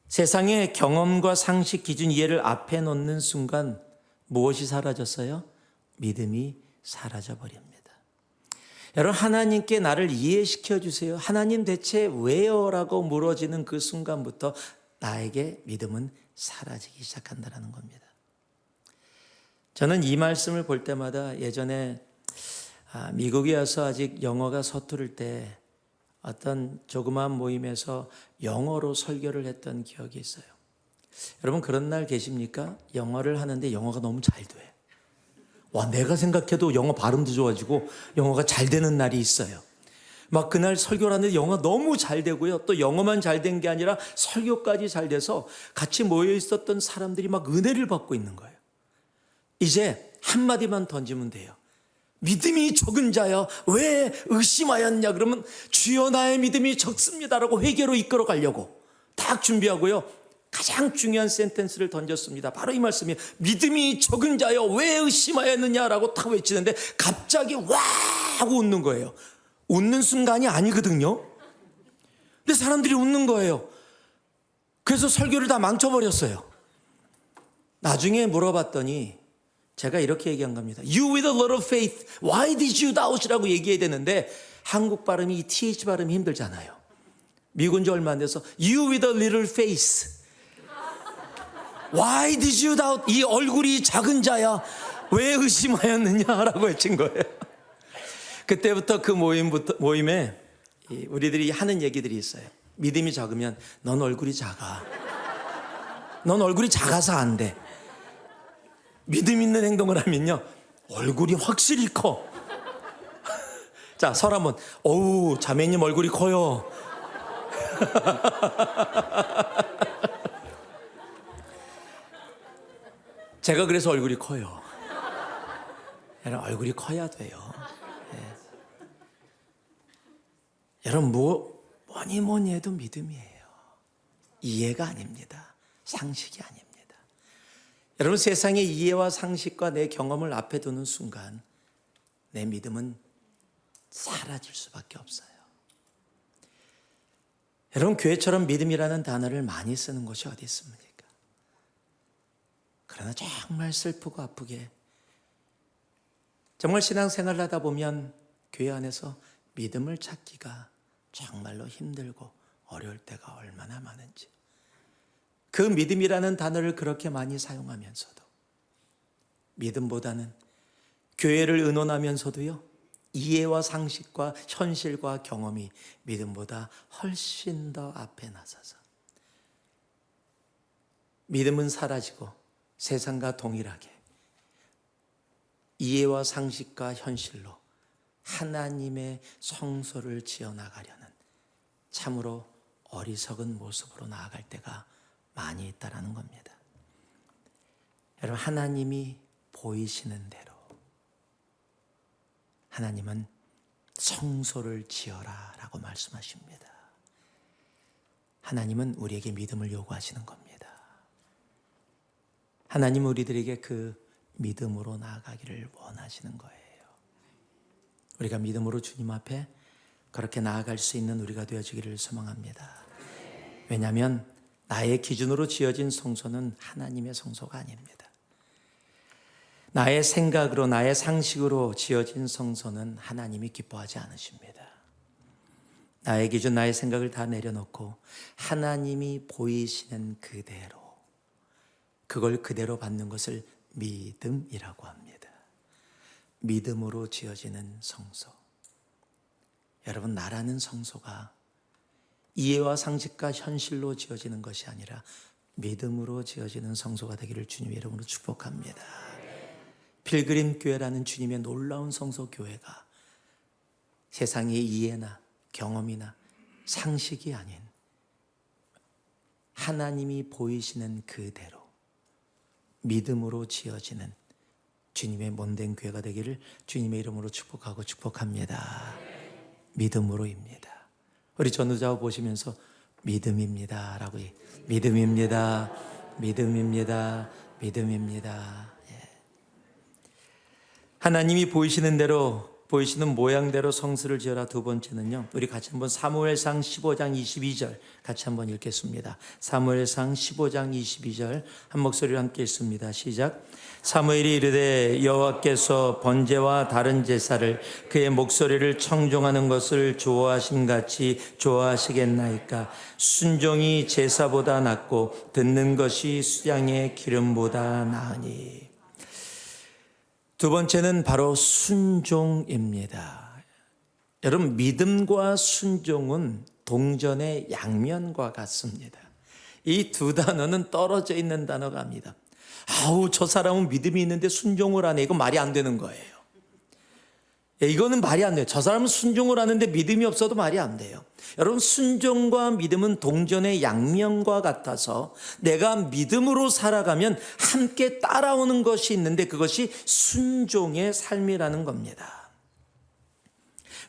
세상의 경험과 상식, 기준, 이해를 앞에 놓는 순간 무엇이 사라졌어요? 믿음이 사라져버립니다. 여러분, 하나님께 나를 이해시켜 주세요. 하나님 대체 왜요? 라고 물어지는 그 순간부터 나에게 믿음은 사라지기 시작한다는 겁니다. 저는 이 말씀을 볼 때마다 예전에 미국에 와서 아직 영어가 서투를 때 어떤 조그마한 모임에서 영어로 설교를 했던 기억이 있어요. 여러분, 그런 날 계십니까? 영어를 하는데 영어가 너무 잘 돼. 와, 내가 생각해도 영어 발음도 좋아지고 영어가 잘 되는 날이 있어요. 막 그날 설교를 하는데 영어가 너무 잘 되고요. 또 영어만 잘 된 게 아니라 설교까지 잘 돼서 같이 모여 있었던 사람들이 막 은혜를 받고 있는 거예요. 이제 한마디만 던지면 돼요. 믿음이 적은 자여 왜 의심하였냐? 그러면 주여 나의 믿음이 적습니다라고 회개로 이끌어 가려고 딱 준비하고요. 가장 중요한 센텐스를 던졌습니다. 바로 이 말씀이에요. 믿음이 적은 자여 왜 의심하였느냐라고 딱 외치는데 갑자기 와 하고 웃는 거예요. 웃는 순간이 아니거든요. 근데 사람들이 웃는 거예요. 그래서 설교를 다 망쳐버렸어요. 나중에 물어봤더니 제가 이렇게 얘기한 겁니다. You with a little faith, why did you doubt? 라고 얘기해야 되는데 한국 발음이 이 TH 발음이 힘들잖아요. 미국 온 지 얼마 안 돼서 You with a little face, why did you doubt? 이 얼굴이 작은 자야 왜 의심하였느냐라고 외친 거예요. 그때부터 그 모임에 우리들이 하는 얘기들이 있어요. 믿음이 작으면 넌 얼굴이 작아. 넌 얼굴이 작아서 안 돼. 믿음 있는 행동을 하면요 얼굴이 확실히 커. 자, 설 한번. 어우, 자매님 얼굴이 커요. 제가 그래서 얼굴이 커요. 여러분 얼굴이 커야 돼요. 네. 여러분 뭐니 해도 믿음이에요. 이해가 아닙니다. 상식이 아닙니다. 여러분 세상의 이해와 상식과 내 경험을 앞에 두는 순간 내 믿음은 사라질 수밖에 없어요. 여러분 교회처럼 믿음이라는 단어를 많이 쓰는 곳이 어디 있습니까? 그러나 정말 슬프고 아프게 정말 신앙생활을 하다 보면 교회 안에서 믿음을 찾기가 정말로 힘들고 어려울 때가 얼마나 많은지, 그 믿음이라는 단어를 그렇게 많이 사용하면서도 믿음보다는 교회를 의논하면서도요 이해와 상식과 현실과 경험이 믿음보다 훨씬 더 앞에 나서서 믿음은 사라지고 세상과 동일하게 이해와 상식과 현실로 하나님의 성소를 지어나가려는 참으로 어리석은 모습으로 나아갈 때가 많이 있다라는 겁니다. 여러분 하나님이 보이시는 대로 하나님은 성소를 지어라 라고 말씀하십니다. 하나님은 우리에게 믿음을 요구하시는 겁니다. 하나님은 우리들에게 그 믿음으로 나아가기를 원하시는 거예요. 우리가 믿음으로 주님 앞에 그렇게 나아갈 수 있는 우리가 되어지기를 소망합니다. 왜냐하면 나의 기준으로 지어진 성소는 하나님의 성소가 아닙니다. 나의 생각으로 나의 상식으로 지어진 성소는 하나님이 기뻐하지 않으십니다. 나의 기준 나의 생각을 다 내려놓고 하나님이 보이시는 그대로 그걸 그대로 받는 것을 믿음이라고 합니다. 믿음으로 지어지는 성소. 여러분 나라는 성소가 이해와 상식과 현실로 지어지는 것이 아니라 믿음으로 지어지는 성소가 되기를 주님의 이름으로 축복합니다. 필그림 교회라는 주님의 놀라운 성소 교회가 세상의 이해나 경험이나 상식이 아닌 하나님이 보이시는 그대로 믿음으로 지어지는 주님의 몸된 교회가 되기를 주님의 이름으로 축복하고 축복합니다. 믿음으로입니다. 우리 전도자 보시면서 믿음입니다 라고 믿음입니다, 믿음입니다, 믿음입니다. 하나님이 보이시는 대로 보이시는 모양대로 성소를 지어라. 두 번째는요, 우리 같이 한번 사무엘상 15장 22절 같이 한번 읽겠습니다. 사무엘상 15장 22절 한 목소리로 함께 읽습니다. 시작. 사무엘이 이르되 여호와께서 번제와 다른 제사를 그의 목소리를 청종하는 것을 좋아하심같이 좋아하시겠나이까. 순종이 제사보다 낫고 듣는 것이 수양의 기름보다 나으니. 두 번째는 바로 순종입니다. 여러분 믿음과 순종은 동전의 양면과 같습니다. 이 두 단어는 떨어져 있는 단어가 아닙니다. 아우 저 사람은 믿음이 있는데 순종을 안 해. 이거 말이 안 되는 거예요. 이거는 말이 안 돼요. 저 사람은 순종을 하는데 믿음이 없어도 말이 안 돼요. 여러분, 순종과 믿음은 동전의 양면과 같아서 내가 믿음으로 살아가면 함께 따라오는 것이 있는데 그것이 순종의 삶이라는 겁니다.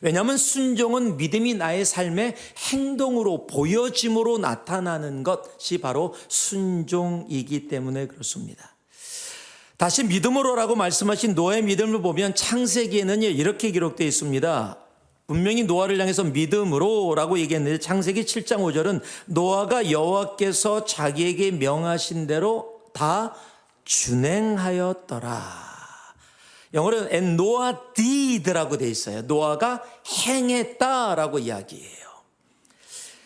왜냐하면 순종은 믿음이 나의 삶의 행동으로 보여짐으로 나타나는 것이 바로 순종이기 때문에 그렇습니다. 다시 믿음으로라고 말씀하신 노아의 믿음을 보면 창세기에는 이렇게 기록되어 있습니다. 분명히 노아를 향해서 믿음으로라고 얘기했는데 창세기 7장 5절은 노아가 여호와께서 자기에게 명하신 대로 다 준행하였더라. 영어로는 and Noah did라고 되어 있어요. 노아가 행했다라고 이야기해요.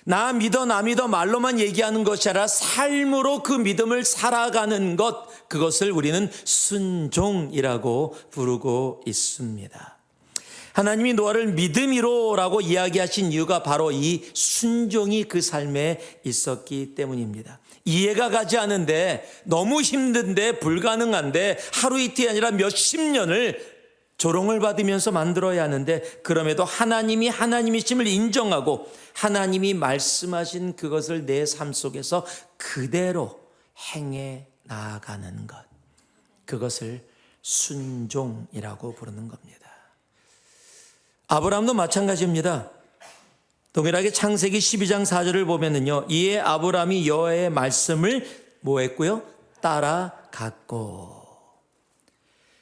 나 믿어 말로만 얘기하는 것이 아니라 삶으로 그 믿음을 살아가는 것, 그것을 우리는 순종이라고 부르고 있습니다. 하나님이 노아를 믿음이로라고 이야기하신 이유가 바로 이 순종이 그 삶에 있었기 때문입니다. 이해가 가지 않은데, 너무 힘든데, 불가능한데 하루 이틀이 아니라 몇십 년을 조롱을 받으면서 만들어야 하는데, 그럼에도 하나님이 하나님이심을 인정하고 하나님이 말씀하신 그것을 내 삶 속에서 그대로 행해 나아가는 것, 그것을 순종이라고 부르는 겁니다. 아브라함도 마찬가지입니다. 동일하게 창세기 12장 4절을 보면은요, 이에 아브라함이 여호와의 말씀을 뭐 했고요? 따라갔고.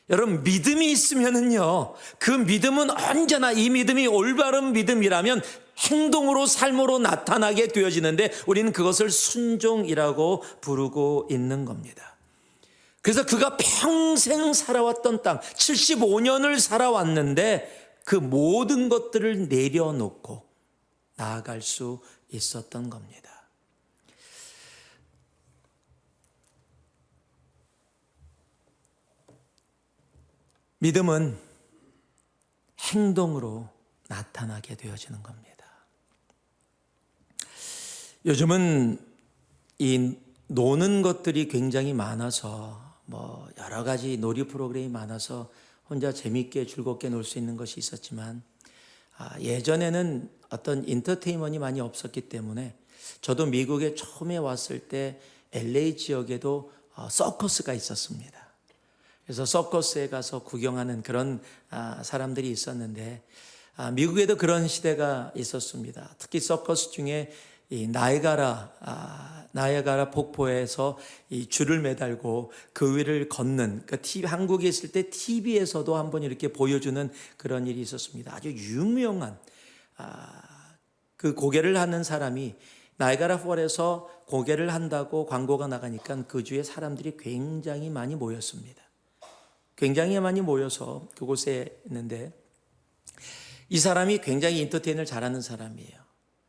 여러분, 믿음이 있으면은요, 그 믿음은 언제나, 이 믿음이 올바른 믿음이라면 행동으로, 삶으로 나타나게 되어지는데 우리는 그것을 순종이라고 부르고 있는 겁니다. 그래서 그가 평생 살아왔던 땅, 75년을 살아왔는데 그 모든 것들을 내려놓고 나아갈 수 있었던 겁니다. 믿음은 행동으로 나타나게 되어지는 겁니다. 요즘은 이 노는 것들이 굉장히 많아서 여러 가지 놀이 프로그램이 많아서 혼자 재밌게 즐겁게 놀 수 있는 것이 있었지만, 예전에는 어떤 인터테인먼트가 많이 없었기 때문에 저도 미국에 처음에 왔을 때 LA 지역에도 서커스가 있었습니다. 그래서 서커스에 가서 구경하는 그런 사람들이 있었는데, 미국에도 그런 시대가 있었습니다. 특히 서커스 중에 이 나이아가라 폭포에서 이 줄을 매달고 그 위를 걷는, 한국에 있을 때 TV에서도 한번 이렇게 보여주는 그런 일이 있었습니다. 아주 유명한 그 고개를 하는 사람이 나이아가라 폴에서 고개를 한다고 광고가 나가니까 그 주에 사람들이 굉장히 많이 모였습니다. 굉장히 많이 모여서 그곳에 있는데, 이 사람이 굉장히 인터테인을 잘하는 사람이에요.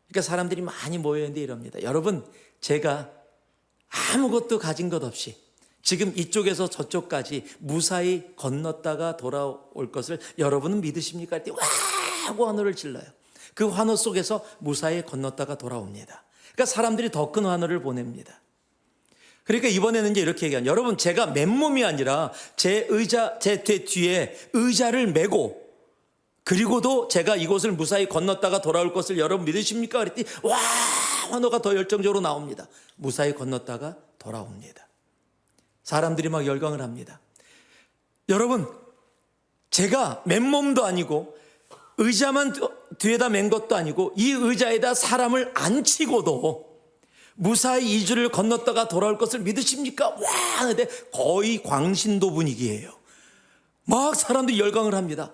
그러니까 사람들이 많이 모여있는데 이럽니다. 여러분, 제가 아무것도 가진 것 없이 지금 이쪽에서 저쪽까지 무사히 건넜다가 돌아올 것을 여러분은 믿으십니까? 할 때 와! 하고 환호를 질러요. 그 환호 속에서 무사히 건넜다가 돌아옵니다. 그러니까 사람들이 더 큰 환호를 보냅니다. 그러니까 이번에는 이제 이렇게 얘기하는, 여러분, 제가 맨몸이 아니라 제 뒤에 의자를 메고, 그리고도 제가 이곳을 무사히 건넜다가 돌아올 것을 여러분 믿으십니까? 그랬더니 와! 환호가 더 열정적으로 나옵니다. 무사히 건넜다가 돌아옵니다. 사람들이 막 열광을 합니다. 여러분, 제가 맨몸도 아니고 의자만 뒤에다 맨 것도 아니고 이 의자에다 사람을 앉히고도 무사히 이 줄을 건넜다가 돌아올 것을 믿으십니까? 와! 근데 거의 광신도 분위기예요. 막 사람들이 열광을 합니다.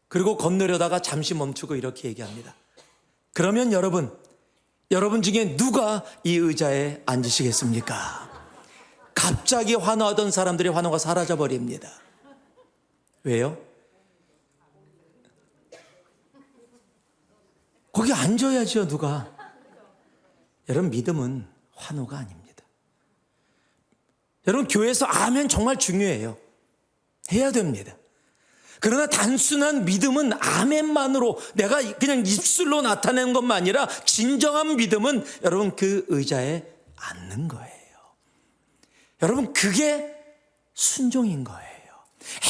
그리고 건너려다가 잠시 멈추고 이렇게 얘기합니다. 그러면 여러분 중에 누가 이 의자에 앉으시겠습니까? 갑자기 환호하던 사람들의 환호가 사라져 버립니다. 왜요? 거기 앉아야죠, 누가. 여러분, 믿음은 환호가 아닙니다. 여러분, 교회에서 아멘 정말 중요해요. 해야 됩니다. 그러나 단순한 믿음은 아멘만으로 내가 그냥 입술로 나타내는 것만 아니라 진정한 믿음은 여러분 그 의자에 앉는 거예요. 여러분, 그게 순종인 거예요.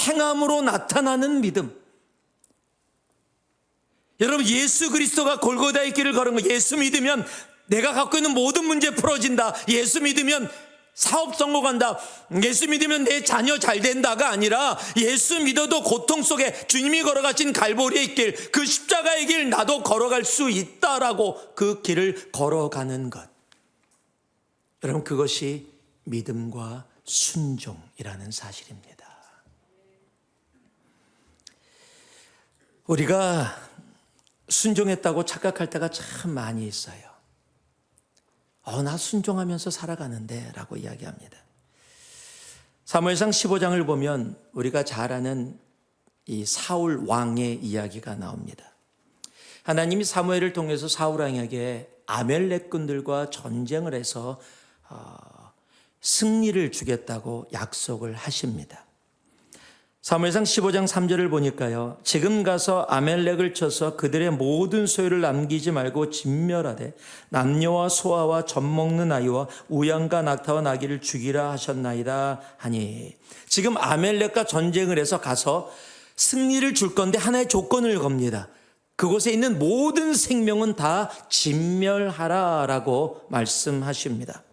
행함으로 나타나는 믿음, 여러분, 예수 그리스도가 골고다의 길을 걸은 거, 예수 믿으면 내가 갖고 있는 모든 문제 풀어진다, 예수 믿으면 사업 성공한다, 예수 믿으면 내 자녀 잘 된다가 아니라 예수 믿어도 고통 속에 주님이 걸어가신 갈보리의 길, 그 십자가의 길 나도 걸어갈 수 있다라고 그 길을 걸어가는 것. 여러분, 그것이 믿음과 순종이라는 사실입니다. 우리가 순종했다고 착각할 때가 참 많이 있어요. 나 순종하면서 살아가는데 라고 이야기합니다. 사무엘상 15장을 보면 우리가 잘 아는 이 사울 왕의 이야기가 나옵니다. 하나님이 사무엘을 통해서 사울 왕에게 아멜렉군들과 전쟁을 해서 승리를 주겠다고 약속을 하십니다. 사무엘상 15장 3절을 보니까요, 지금 가서 아멜렉을 쳐서 그들의 모든 소유를 남기지 말고 진멸하되 남녀와 소아와 젖먹는 아이와 우양과 낙타와 나귀를 죽이라 하셨나이다 하니, 지금 아멜렉과 전쟁을 해서 가서 승리를 줄 건데 하나의 조건을 겁니다. 그곳에 있는 모든 생명은 다 진멸하라라고 말씀하십니다.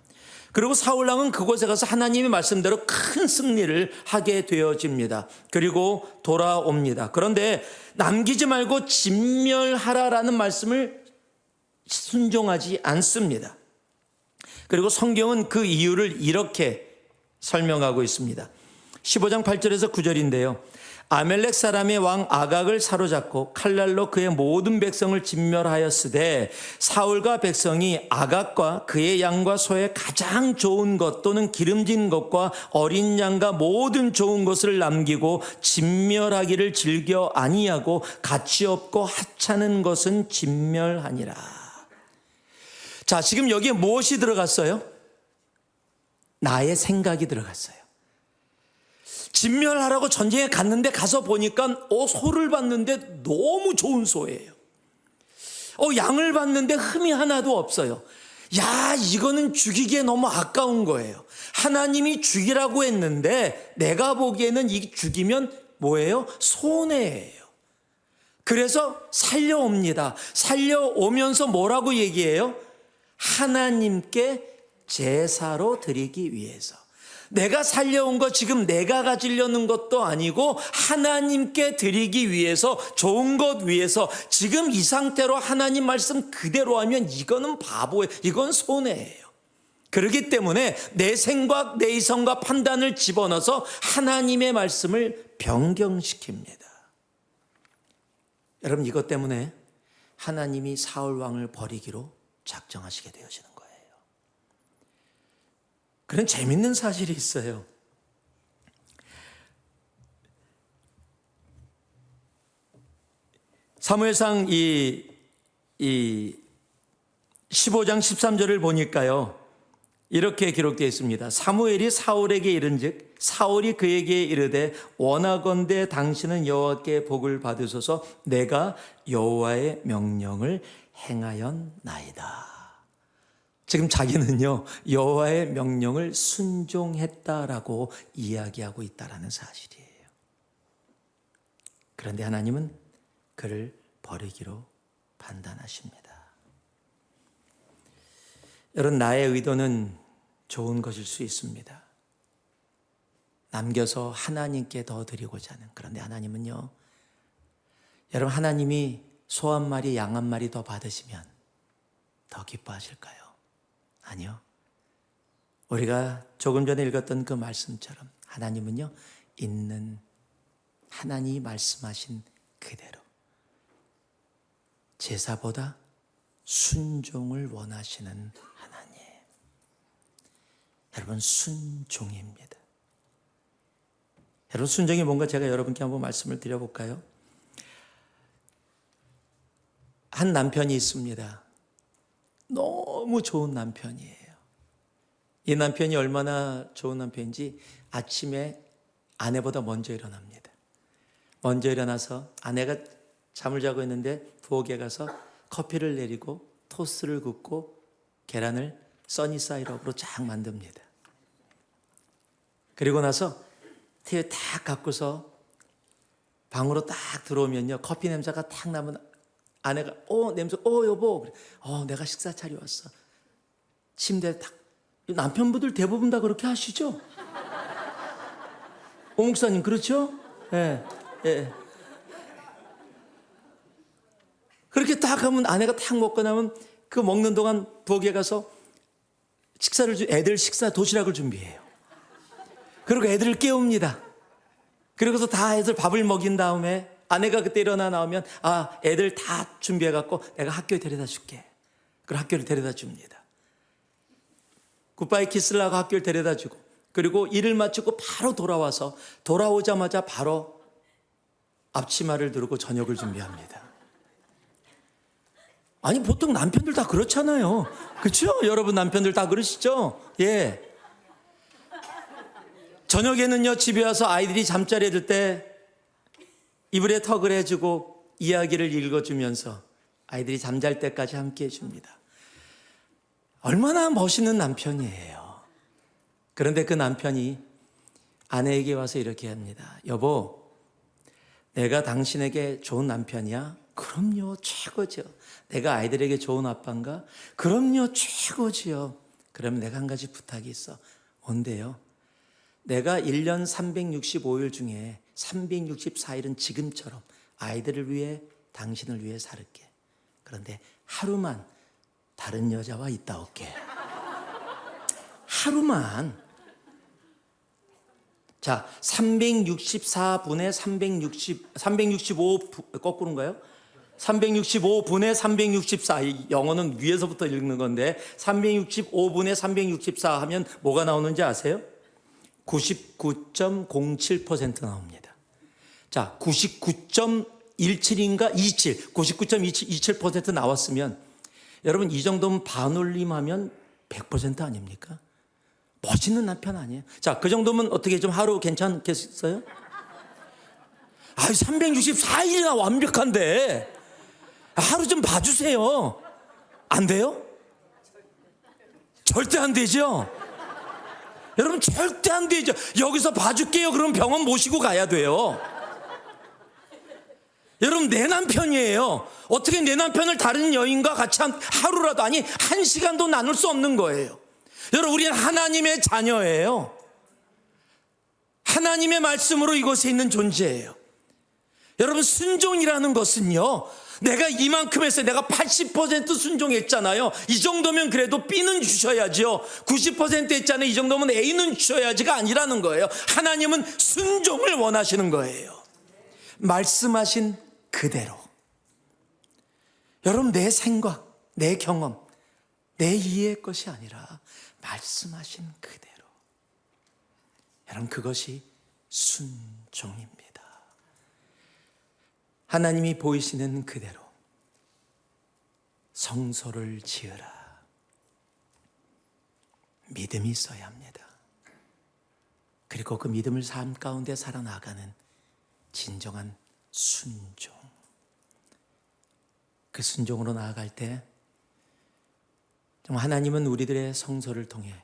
그리고 사울왕은 그곳에 가서 하나님의 말씀대로 큰 승리를 하게 되어집니다. 그리고 돌아옵니다. 그런데 남기지 말고 진멸하라라는 말씀을 순종하지 않습니다. 그리고 성경은 그 이유를 이렇게 설명하고 있습니다. 15장 8절에서 9절인데요. 아멜렉 사람의 왕 아각을 사로잡고 칼날로 그의 모든 백성을 진멸하였으되 사울과 백성이 아각과 그의 양과 소의 가장 좋은 것 또는 기름진 것과 어린 양과 모든 좋은 것을 남기고 진멸하기를 즐겨 아니하고 가치 없고 하찮은 것은 진멸하니라. 자, 지금 여기에 무엇이 들어갔어요? 나의 생각이 들어갔어요. 진멸하라고 전쟁에 갔는데 가서 보니까 소를 봤는데 너무 좋은 소예요. 양을 봤는데 흠이 하나도 없어요. 야, 이거는 죽이기에 너무 아까운 거예요. 하나님이 죽이라고 했는데 내가 보기에는 이 죽이면 뭐예요? 손해예요. 그래서 살려옵니다. 살려오면서 뭐라고 얘기해요? 하나님께 제사로 드리기 위해서. 내가 살려온 거 지금 내가 가지려는 것도 아니고 하나님께 드리기 위해서, 좋은 것 위해서. 지금 이 상태로 하나님 말씀 그대로 하면 이거는 바보예요. 이건 손해예요. 그렇기 때문에 내 생각, 내 이성과 판단을 집어넣어서 하나님의 말씀을 변경시킵니다. 여러분, 이것 때문에 하나님이 사울 왕을 버리기로 작정하시게 되어지는 거예요. 그런 재밌는 사실이 있어요. 사무엘상 이 15장 13절을 보니까요, 이렇게 기록되어 있습니다. 사무엘이 사울에게 이른즉 사울이 그에게 이르되 원하건대 당신은 여호와께 복을 받으소서. 내가 여호와의 명령을 행하였나이다. 지금 자기는요, 여호와의 명령을 순종했다라고 이야기하고 있다라는 사실이에요. 그런데 하나님은 그를 버리기로 판단하십니다. 여러분, 나의 의도는 좋은 것일 수 있습니다. 남겨서 하나님께 더 드리고자 하는. 그런데 하나님은요, 여러분, 하나님이 소 한 마리, 양 한 마리 더 받으시면 더 기뻐하실까요? 아니요. 우리가 조금 전에 읽었던 그 말씀처럼 하나님은요, 있는 하나님이 말씀하신 그대로 제사보다 순종을 원하시는 하나님. 여러분, 순종입니다. 여러분, 순종이 뭔가 제가 여러분께 한번 말씀을 드려볼까요? 한 남편이 있습니다. 너무 좋은 남편이에요. 이 남편이 얼마나 좋은 남편인지 아침에 아내보다 먼저 일어납니다. 먼저 일어나서 아내가 잠을 자고 있는데 부엌에 가서 커피를 내리고 토스트를 굽고 계란을 써니사이드업으로 쫙 만듭니다. 그리고 나서 티에 딱 갖고서 방으로 딱 들어오면요, 커피 냄새가 딱 나면 아내가 냄새 여보 그래. 내가 식사 차려왔어. 침대에 딱. 남편분들 대부분 다 그렇게 하시죠? 오 목사님 그렇죠? 예. 예. 그렇게 딱 하면 아내가 딱 먹고 나면 그 먹는 동안 부엌에 가서 애들 식사 도시락을 준비해요. 그리고 애들을 깨웁니다. 그리고서 다 애들 밥을 먹인 다음에 아내가 그때 일어나 나오면 애들 다 준비해갖고 내가 학교에 데려다 줄게. 그리고 학교를 데려다 줍니다. 굿바이 키스를 하고 학교를 데려다 주고 그리고 일을 마치고 바로 돌아오자마자 바로 앞치마를 두르고 저녁을 준비합니다. 아니 보통 남편들 다 그렇잖아요. 그렇죠? 여러분 남편들 다 그러시죠? 예. 저녁에는요 집에 와서 아이들이 잠자리에 들 때 이불에 턱을 해주고 이야기를 읽어주면서 아이들이 잠잘 때까지 함께 해줍니다. 얼마나 멋있는 남편이에요. 그런데 그 남편이 아내에게 와서 이렇게 합니다. 여보, 내가 당신에게 좋은 남편이야? 그럼요, 최고죠. 내가 아이들에게 좋은 아빠인가? 그럼요, 최고지요. 그러면 내가 한 가지 부탁이 있어. 뭔데요? 내가 1년 365일 중에 364일은 지금처럼 아이들을 위해 당신을 위해 살을게. 그런데 하루만 다른 여자와 있다 올게. 하루만. 자, 364분의 365 거꾸로인가요? 365분의 364. 영어는 위에서부터 읽는 건데 365분의 364 하면 뭐가 나오는지 아세요? 99.07% 나옵니다. 자, 99.17인가 27, 99.27% 나왔으면 여러분 이 정도면 반올림하면 100% 아닙니까? 멋있는 남편 아니에요? 자, 그 정도면 어떻게 좀 하루 괜찮겠어요? 364일이나 완벽한데 하루 좀 봐주세요. 안 돼요? 절대 안 되죠? 여러분 절대 안 되죠. 여기서 봐줄게요. 그럼 병원 모시고 가야 돼요. 여러분 내 남편이에요. 어떻게 내 남편을 다른 여인과 같이 하루라도 아니 한 시간도 나눌 수 없는 거예요. 여러분 우리는 하나님의 자녀예요. 하나님의 말씀으로 이곳에 있는 존재예요. 여러분 순종이라는 것은요, 내가 이만큼 했어요. 내가 80% 순종했잖아요. 이 정도면 그래도 B는 주셔야죠. 90% 했잖아요. 이 정도면 A는 주셔야지가 아니라는 거예요. 하나님은 순종을 원하시는 거예요. 말씀하신 그대로. 여러분 내 생각, 내 경험, 내 이해의 것이 아니라 말씀하신 그대로. 여러분 그것이 순종입니다. 하나님이 보이시는 그대로 성소를 지으라. 믿음이 있어야 합니다. 그리고 그 믿음을 삶 가운데 살아나가는 진정한 순종. 그 순종으로 나아갈 때 정말 하나님은 우리들의 성소를 통해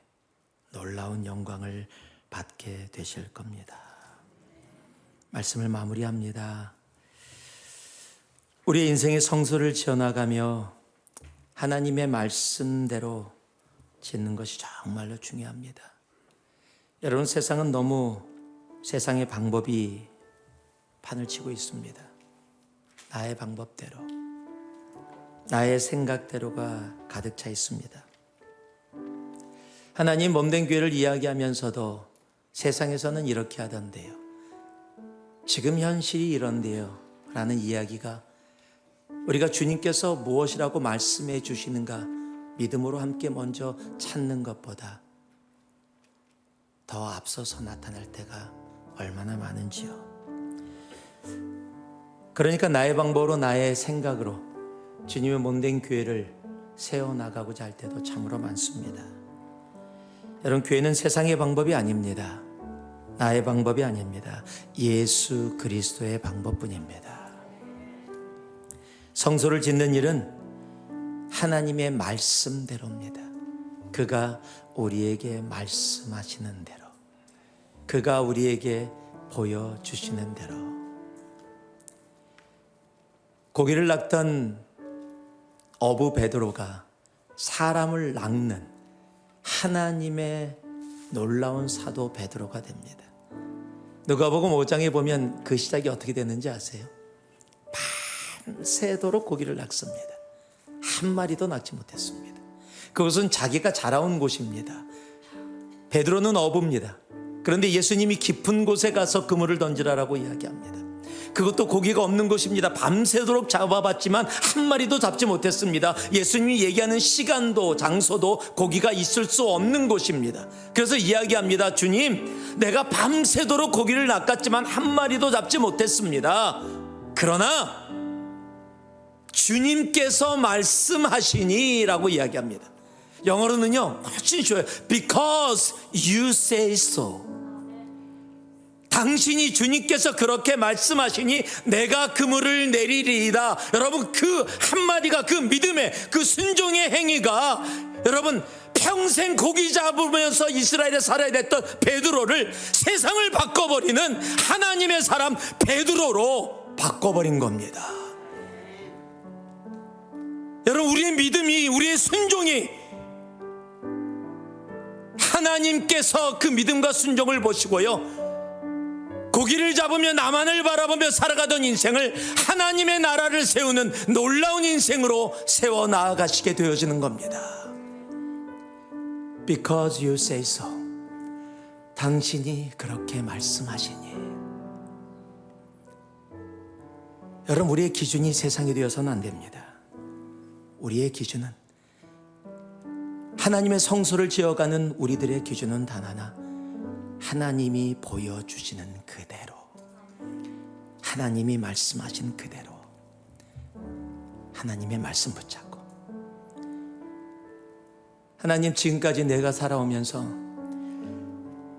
놀라운 영광을 받게 되실 겁니다. 말씀을 마무리합니다. 우리의 인생의 성소를 지어나가며 하나님의 말씀대로 짓는 것이 정말로 중요합니다. 여러분 세상은 너무 세상의 방법이 판을 치고 있습니다. 나의 방법대로, 나의 생각대로가 가득 차 있습니다. 하나님 몸된 교회를 이야기하면서도 세상에서는 이렇게 하던데요, 지금 현실이 이런데요 라는 이야기가 우리가 주님께서 무엇이라고 말씀해 주시는가 믿음으로 함께 먼저 찾는 것보다 더 앞서서 나타날 때가 얼마나 많은지요. 그러니까 나의 방법으로, 나의 생각으로 주님의 몸된 교회를 세워나가고자 할 때도 참으로 많습니다. 여러분 교회는 세상의 방법이 아닙니다. 나의 방법이 아닙니다. 예수 그리스도의 방법뿐입니다. 성소를 짓는 일은 하나님의 말씀대로입니다. 그가 우리에게 말씀하시는 대로, 그가 우리에게 보여주시는 대로. 고기를 낚던 어부 베드로가 사람을 낚는 하나님의 놀라운 사도 베드로가 됩니다. 누가복음 5장에 보면 그 시작이 어떻게 됐는지 아세요? 밤새도록 고기를 낚습니다. 한 마리도 낚지 못했습니다. 그것은 자기가 자라온 곳입니다. 베드로는 어부입니다. 그런데 예수님이 깊은 곳에 가서 그물을 던지라라고 이야기합니다. 그것도 고기가 없는 곳입니다. 밤새도록 잡아봤지만 한 마리도 잡지 못했습니다. 예수님이 얘기하는 시간도 장소도 고기가 있을 수 없는 곳입니다. 그래서 이야기합니다. 주님, 내가 밤새도록 고기를 낚았지만 한 마리도 잡지 못했습니다. 그러나 주님께서 말씀하시니 라고 이야기합니다. 영어로는요 훨씬 쉬워요. Because you say so. 당신이 주님께서 그렇게 말씀하시니 내가 그물을 내리리이다. 여러분, 그 한마디가, 그 믿음의, 그 순종의 행위가 여러분 평생 고기 잡으면서 이스라엘에 살아야 됐던 베드로를 세상을 바꿔버리는 하나님의 사람 베드로로 바꿔버린 겁니다. 여러분, 우리의 믿음이, 우리의 순종이 하나님께서 그 믿음과 순종을 보시고요, 고기를 잡으며 나만을 바라보며 살아가던 인생을 하나님의 나라를 세우는 놀라운 인생으로 세워 나아가시게 되어지는 겁니다. Because you say so. 당신이 그렇게 말씀하시니. 여러분, 우리의 기준이 세상이 되어서는 안 됩니다. 우리의 기준은, 하나님의 성소를 지어가는 우리들의 기준은 단 하나, 하나님이 보여주시는 그대로, 하나님이 말씀하신 그대로, 하나님의 말씀 붙잡고. 하나님, 지금까지 내가 살아오면서,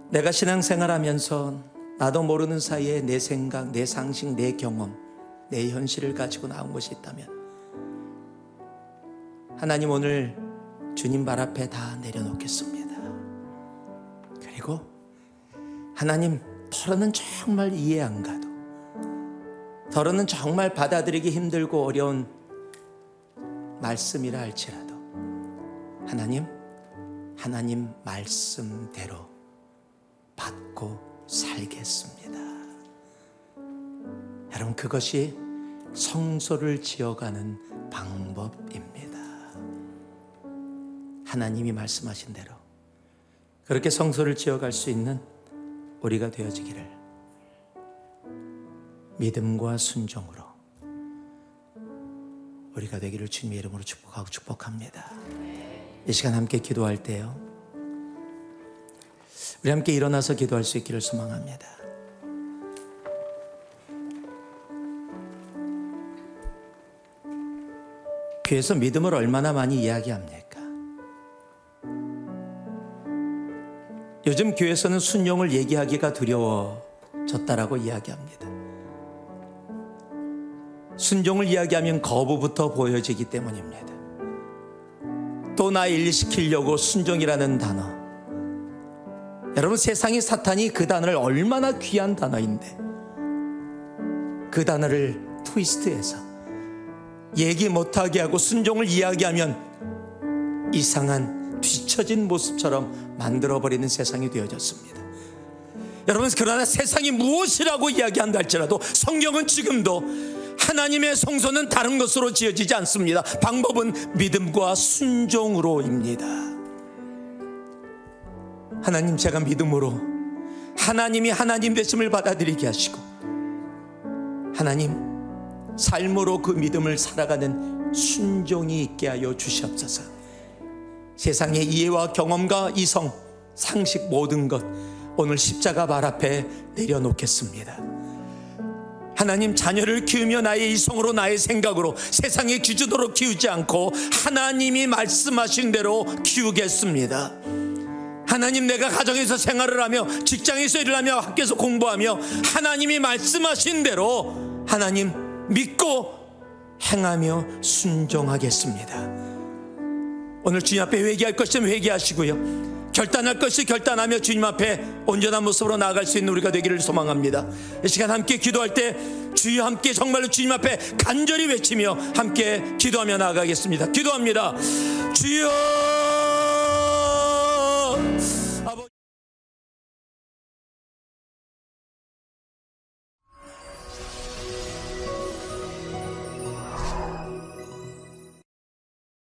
내가 신앙생활하면서 나도 모르는 사이에 내 생각, 내 상식, 내 경험, 내 현실을 가지고 나온 것이 있다면 하나님, 오늘 주님 발 앞에 다 내려놓겠습니다. 그리고 하나님, 더러는 정말 이해 안 가도, 더러는 정말 받아들이기 힘들고 어려운 말씀이라 할지라도 하나님 말씀대로 받고 살겠습니다. 여러분, 그것이 성소를 지어가는 방법입니다. 하나님이 말씀하신 대로 그렇게 성소를 지어갈 수 있는 우리가 되어지기를 믿음과 순종으로 우리가 되기를 주님의 이름으로 축복하고 축복합니다. 이 시간 함께 기도할 때요, 우리 함께 일어나서 기도할 수 있기를 소망합니다. 교회에서 믿음을 얼마나 많이 이야기합니까? 요즘 교회에서는 순종을 얘기하기가 두려워졌다라고 이야기합니다. 순종을 이야기하면 거부부터 보여지기 때문입니다. 또 나 일시키려고 순종이라는 단어, 여러분, 세상의 사탄이 그 단어를 얼마나 귀한 단어인데 그 단어를 트위스트해서 얘기 못하게 하고 순종을 이야기하면 이상한 뒤처진 모습처럼 만들어버리는 세상이 되어졌습니다. 여러분, 그러나 세상이 무엇이라고 이야기한다 할지라도 성경은 지금도 하나님의 성소는 다른 것으로 지어지지 않습니다. 방법은 믿음과 순종으로입니다. 하나님, 제가 믿음으로 하나님이 하나님 되심을 받아들이게 하시고 하나님, 삶으로 그 믿음을 살아가는 순종이 있게 하여 주시옵소서. 세상의 이해와 경험과 이성, 상식 모든 것 오늘 십자가 발 앞에 내려놓겠습니다. 하나님, 자녀를 키우며 나의 이성으로, 나의 생각으로, 세상의 기준으로 키우지 않고 하나님이 말씀하신 대로 키우겠습니다. 하나님, 내가 가정에서 생활을 하며 직장에서 일을 하며 학교에서 공부하며 하나님이 말씀하신 대로 하나님 믿고 행하며 순종하겠습니다. 오늘 주님 앞에 회개할 것이면 회개하시고요, 결단할 것이 결단하며 주님 앞에 온전한 모습으로 나아갈 수 있는 우리가 되기를 소망합니다. 이 시간 함께 기도할 때 주여 함께 정말로 주님 앞에 간절히 외치며 함께 기도하며 나아가겠습니다. 기도합니다. 주여